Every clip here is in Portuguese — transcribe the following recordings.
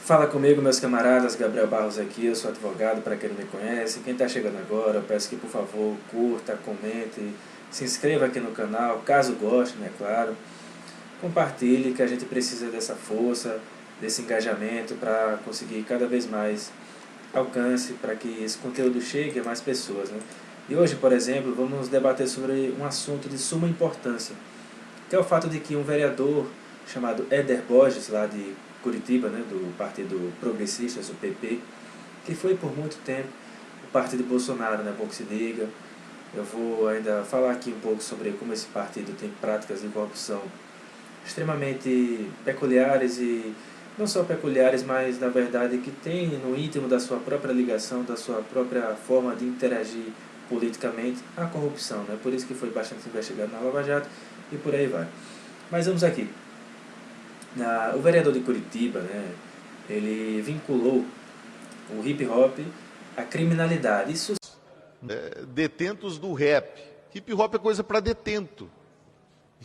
Fala comigo, meus camaradas, Gabriel Barros aqui, eu sou advogado, para quem não me conhece. Quem está chegando agora, eu peço que, por favor, curta, comente, se inscreva aqui no canal, caso goste, né, claro. Compartilhe, que a gente precisa dessa força, desse engajamento para conseguir cada vez mais alcance, para que esse conteúdo chegue a mais pessoas, né. E hoje, por exemplo, vamos debater sobre um assunto de suma importância, que é o fato de que um vereador chamado Éder Borges, lá de Curitiba, né, do Partido Progressistas, o PP, que foi por muito tempo o partido Bolsonaro, né, bom que se diga. Eu vou ainda falar aqui um pouco sobre como esse partido tem práticas de corrupção extremamente peculiares e não só peculiares, mas na verdade que tem no íntimo da sua própria ligação, da sua própria forma de interagir politicamente a corrupção, né? Por isso que foi bastante investigado na Lava Jato e por aí vai. Mas vamos aqui. O vereador de Curitiba, né, ele vinculou o hip hop à criminalidade. Isso Detentos do rap. Hip hop é coisa para detento.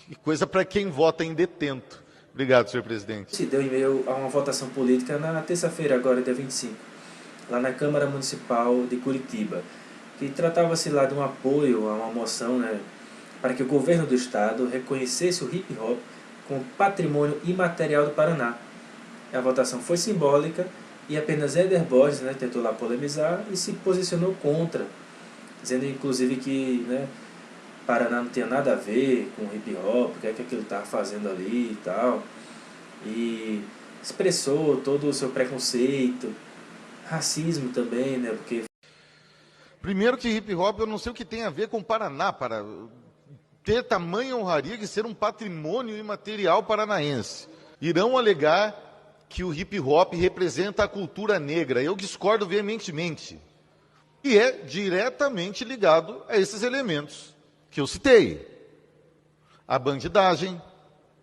E coisa para quem vota em detento. Obrigado, senhor presidente. se deu em meio a uma votação política na terça-feira, agora dia 25, lá na Câmara Municipal de Curitiba, que tratava-se lá de um apoio a uma moção, né, para que o governo do estado reconhecesse o hip hop como patrimônio imaterial do Paraná. A votação foi simbólica e apenas Éder Borges, né, tentou lá polemizar e se posicionou contra, dizendo inclusive que, né, Paraná não tinha nada a ver com hip hop, o que é que aquilo estava fazendo ali e tal. E expressou todo o seu preconceito, racismo também, né, porque Primeiro que hip hop eu não sei o que tem a ver com Paraná, para ter tamanha honraria de ser um patrimônio imaterial paranaense. Irão alegar que o hip hop representa a cultura negra. Eu discordo veementemente. E é diretamente ligado a esses elementos que eu citei. A bandidagem,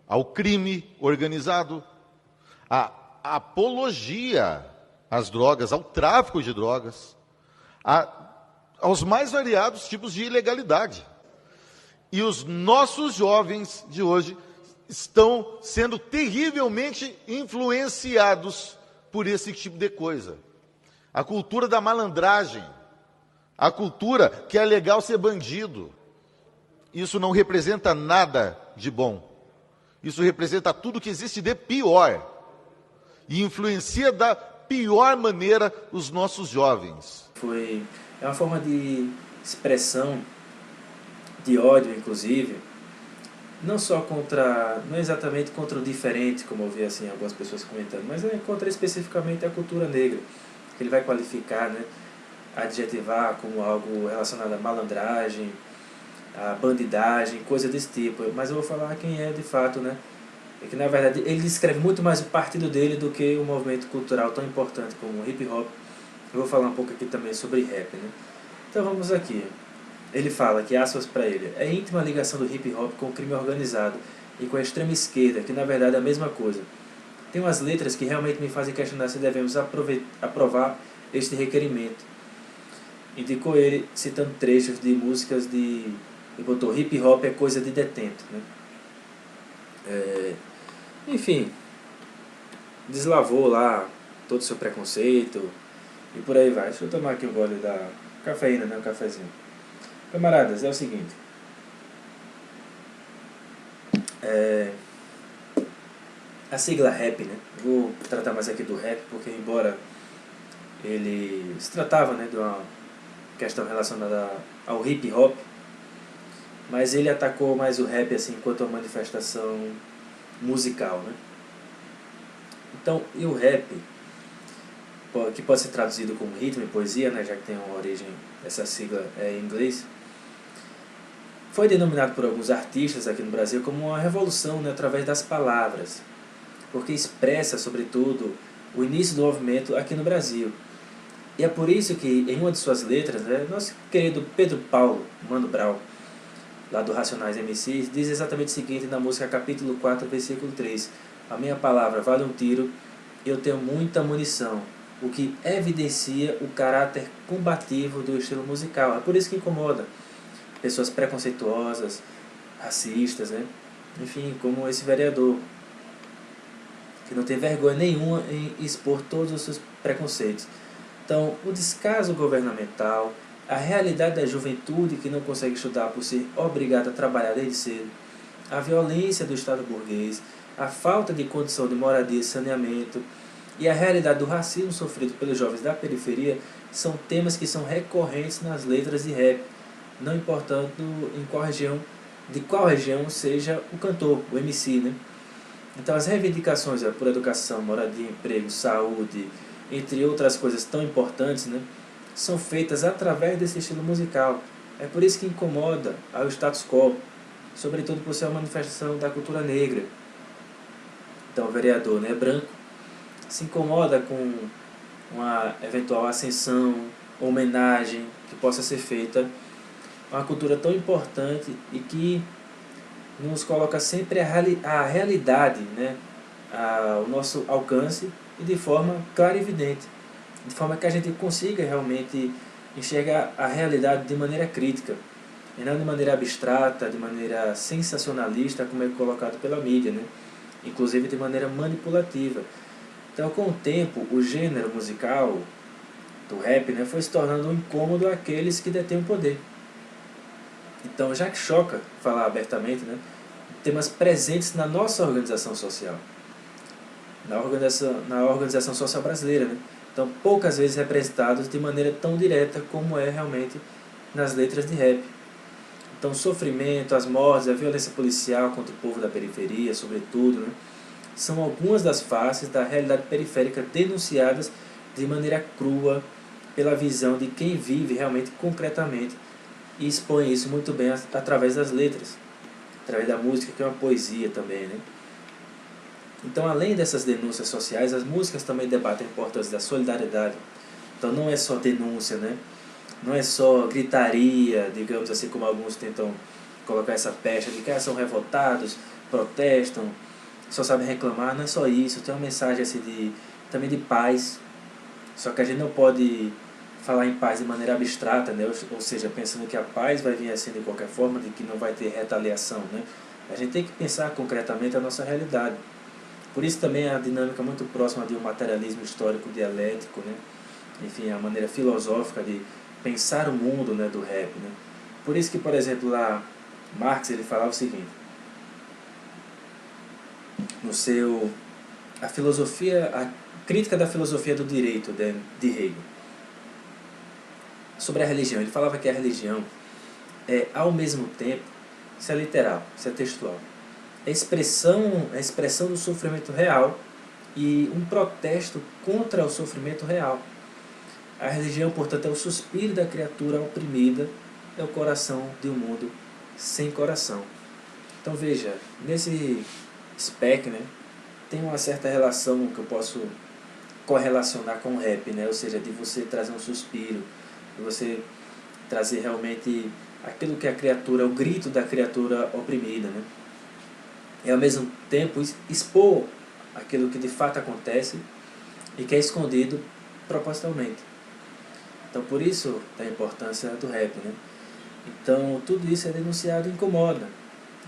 ao crime organizado, a apologia às drogas, ao tráfico de drogas, aos mais variados tipos de ilegalidade. E os nossos jovens de hoje estão sendo terrivelmente influenciados por esse tipo de coisa. A cultura da malandragem, a cultura que é legal ser bandido. Isso não representa nada de bom. Isso representa tudo que existe de pior. E influencia da pior maneira os nossos jovens. é uma forma de expressão de ódio, inclusive, não só contra, não exatamente contra o diferente, como eu vi assim algumas pessoas comentando, mas é contra especificamente a cultura negra, que ele vai qualificar, né, adjetivar como algo relacionado à malandragem, à bandidagem, coisa desse tipo. Mas eu vou falar quem é de fato, né? É que na verdade ele descreve muito mais o partido dele do que um movimento cultural tão importante como o hip hop. Eu vou falar um pouco aqui também sobre rap, né? Então vamos aqui. Ele fala que, aspas para ele, é íntima ligação do hip hop com o crime organizado e com a extrema esquerda, que na verdade é a mesma coisa. Tem umas letras que realmente me fazem questionar se devemos aprovar este requerimento. Indicou ele citando trechos de músicas de... Ele botou hip hop é coisa de detento, né? Enfim, deslavou lá todo o seu preconceito e por aí vai. Deixa eu tomar aqui um gole da cafeína, né? Um cafezinho. Camaradas, é o seguinte. A sigla rap, né? Vou tratar mais aqui do rap, porque embora ele se tratava, né, de uma questão relacionada ao hip hop, mas ele atacou mais o rap assim, enquanto uma manifestação musical, né? Então, e o rap, que pode ser traduzido como ritmo e poesia, né, já que tem uma origem, essa sigla é em inglês, foi denominado por alguns artistas aqui no Brasil como uma revolução, né, através das palavras, porque expressa, sobretudo, o início do movimento aqui no Brasil. E é por isso que, em uma de suas letras, né, nosso querido Pedro Paulo, Mano Brown, lá do Racionais MCs, diz exatamente o seguinte na música capítulo 4, versículo 3. A minha palavra vale um tiro, eu tenho muita munição, o que evidencia o caráter combativo do estilo musical. É por isso que incomoda pessoas preconceituosas, racistas, né? Enfim, como esse vereador, que não tem vergonha nenhuma em expor todos os seus preconceitos. Então, o descaso governamental, a realidade da juventude que não consegue estudar por ser obrigada a trabalhar desde cedo, a violência do Estado burguês, a falta de condição de moradia e saneamento e a realidade do racismo sofrido pelos jovens da periferia são temas que são recorrentes nas letras de rap, não importando em de qual região seja o cantor, o MC, né? Então as reivindicações por educação, moradia, emprego, saúde, entre outras coisas tão importantes, né, são feitas através desse estilo musical. É por isso que incomoda ao status quo, sobretudo por ser uma manifestação da cultura negra. Então o vereador, né, branco se incomoda com uma eventual ascensão, homenagem que possa ser feita a uma cultura tão importante e que nos coloca sempre a realidade, né, ao nosso alcance e de forma clara e evidente, de forma que a gente consiga realmente enxergar a realidade de maneira crítica, e não de maneira abstrata, de maneira sensacionalista, como é colocado pela mídia, né, inclusive de maneira manipulativa. Então, com o tempo, o gênero musical do rap, né, foi se tornando um incômodo àqueles que detêm o poder. Então, já que choca falar abertamente, né, temas presentes na nossa organização social, na organização social brasileira, né? Então, poucas vezes representados de maneira tão direta como é realmente nas letras de rap. Então, o sofrimento, as mortes, a violência policial contra o povo da periferia, sobretudo, né, são algumas das faces da realidade periférica denunciadas de maneira crua pela visão de quem vive realmente concretamente e expõe isso muito bem através das letras, através da música, que é uma poesia também, né? Então, além dessas denúncias sociais, as músicas também debatem a importância da solidariedade. Então, não é só denúncia, né? Não é só gritaria, digamos assim, como alguns tentam colocar essa pecha de que são revoltados, protestam, só sabem reclamar. Não é só isso, tem uma mensagem assim também de paz. Só que a gente não pode falar em paz de maneira abstrata, né? Ou seja, pensando que a paz vai vir assim de qualquer forma, de que não vai ter retaliação, né? A gente tem que pensar concretamente a nossa realidade. Por isso também a dinâmica muito próxima de um materialismo histórico dialético, né? Enfim, a maneira filosófica de pensar o mundo, né, do rap, né? Por isso que, por exemplo, lá Marx ele falava o seguinte, no seu a crítica da filosofia do direito de Hegel, sobre a religião. Ele falava que a religião é, ao mesmo tempo, isso é literal, isso é textual, a expressão do sofrimento real e um protesto contra o sofrimento real. A religião, portanto, é o suspiro da criatura oprimida, é o coração de um mundo sem coração. Então veja, nesse spec, né, tem uma certa relação que eu posso correlacionar com o rap, né, ou seja, de você trazer um suspiro, de você trazer realmente aquilo que a criatura, o grito da criatura oprimida, né? E ao mesmo tempo expor aquilo que de fato acontece e que é escondido propositalmente. Então por isso a importância do rap, né? Então tudo isso é denunciado e incomoda.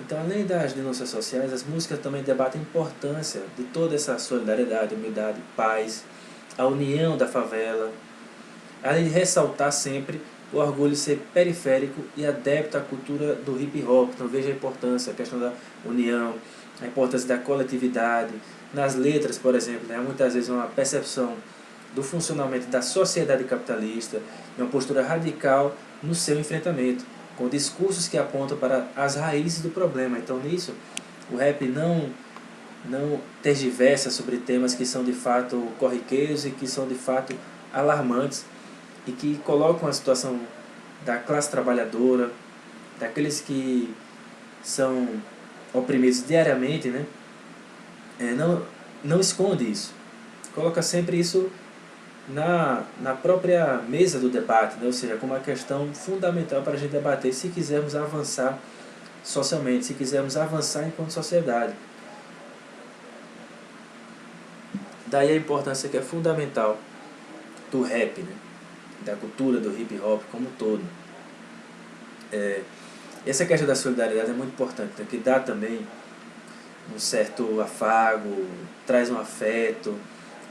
Então além das denúncias sociais, as músicas também debatem a importância de toda essa solidariedade, humildade, paz, a união da favela, além de ressaltar sempre o orgulho de ser periférico e adepto à cultura do hip hop. Então veja a importância, a questão da união, a importância da coletividade. Nas letras, por exemplo, né, muitas vezes uma percepção do funcionamento da sociedade capitalista e uma postura radical no seu enfrentamento, com discursos que apontam para as raízes do problema. Então nisso, o rap não tergiversa sobre temas que são de fato corriqueiros e que são de fato alarmantes, e que colocam a situação da classe trabalhadora, daqueles que são oprimidos diariamente, né? Não esconde isso. Coloca sempre isso na própria mesa do debate, né? Ou seja, como uma questão fundamental para a gente debater se quisermos avançar socialmente, se quisermos avançar enquanto sociedade. Daí a importância que é fundamental do rap, né? Da cultura do hip hop como um todo. Essa questão da solidariedade é muito importante, né? Que dá também um certo afago, traz um afeto,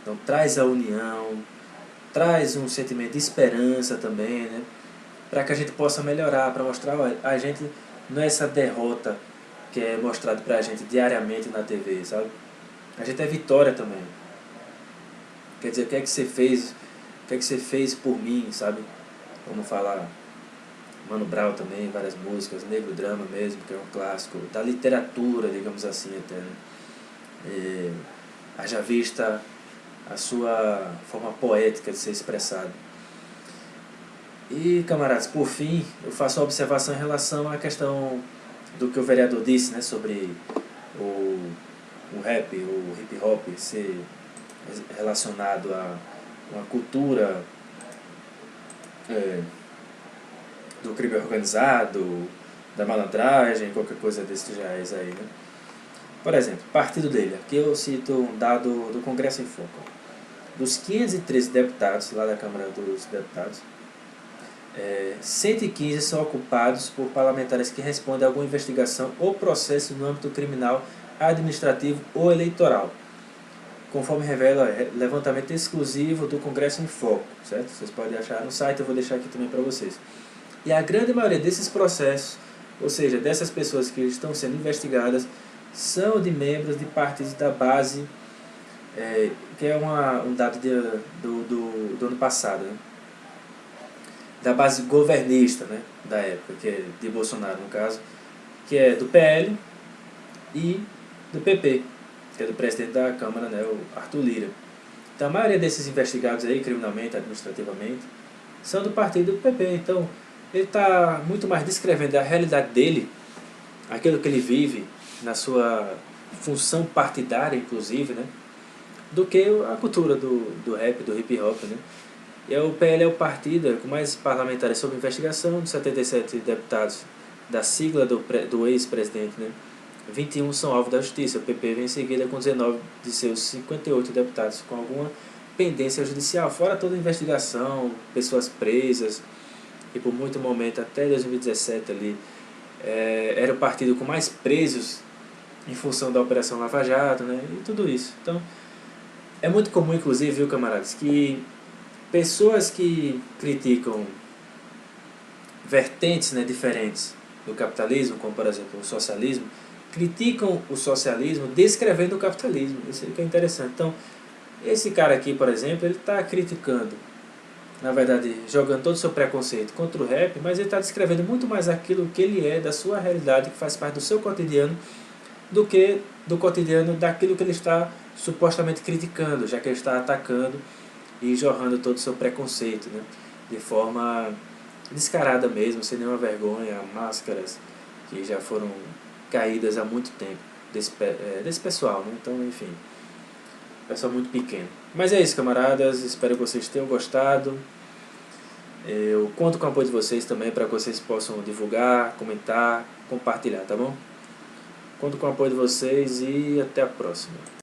então traz a união, traz um sentimento de esperança também, né? Para que a gente possa melhorar, para mostrar a gente não é essa derrota que é mostrado para a gente diariamente na TV, sabe? A gente é vitória também. Quer dizer, o que é que você fez, o que é que você fez por mim, sabe? Vamos falar Mano Brown também, várias músicas, Negro Drama mesmo, que é um clássico, da literatura, digamos assim até, né? Haja vista a sua forma poética de ser expressado. E, camaradas, por fim, eu faço uma observação em relação à questão do que o vereador disse, né, sobre o rap, o hip hop ser relacionado a uma cultura do crime organizado, da malandragem, qualquer coisa desses reais aí, né? Por exemplo, partido dele, aqui eu cito um dado do Congresso em Foco. Dos 513 deputados lá da Câmara dos Deputados, 115 são ocupados por parlamentares que respondem a alguma investigação ou processo no âmbito criminal, administrativo ou eleitoral, conforme revela levantamento exclusivo do Congresso em Foco, certo? Vocês podem achar no site, eu vou deixar aqui também para vocês. E a grande maioria desses processos, ou seja, dessas pessoas que estão sendo investigadas, são de membros de partidos da base, que é um dado do ano passado, né? Da base governista, né? Da época, que é de Bolsonaro no caso, que é do PL e do PP, que é do presidente da Câmara, né? O Arthur Lira. Então a maioria desses investigados aí, criminalmente, administrativamente, são do partido do PP. Então ele está muito mais descrevendo a realidade dele, aquilo que ele vive na sua função partidária, inclusive, né? Do que a cultura do rap, do hip hop, né? E o PL é o partido com mais parlamentares sob investigação, de 77 deputados da sigla do ex-presidente, né? 21 são alvo da justiça. O PP vem em seguida com 19 de seus 58 deputados com alguma pendência judicial, fora toda a investigação, pessoas presas, e por muito momento, até 2017 ali, era o partido com mais presos em função da Operação Lava Jato, né? E tudo isso. Então, é muito comum, inclusive, viu, camaradas, que pessoas que criticam vertentes, né, diferentes do capitalismo, como por exemplo o socialismo, criticam o socialismo descrevendo o capitalismo. Isso que é interessante. Então, esse cara aqui, por exemplo, ele está criticando, na verdade, jogando todo o seu preconceito contra o rap, mas ele está descrevendo muito mais aquilo que ele é, da sua realidade, que faz parte do seu cotidiano, do que do cotidiano daquilo que ele está supostamente criticando, já que ele está atacando e jorrando todo o seu preconceito, né? De forma descarada mesmo, sem nenhuma vergonha, máscaras que já foram caídas há muito tempo desse pessoal, né? Então, enfim, pessoal muito pequeno. Mas é isso, camaradas, espero que vocês tenham gostado. Eu conto com o apoio de vocês também para que vocês possam divulgar, comentar, compartilhar, tá bom? Conto com o apoio de vocês e até a próxima.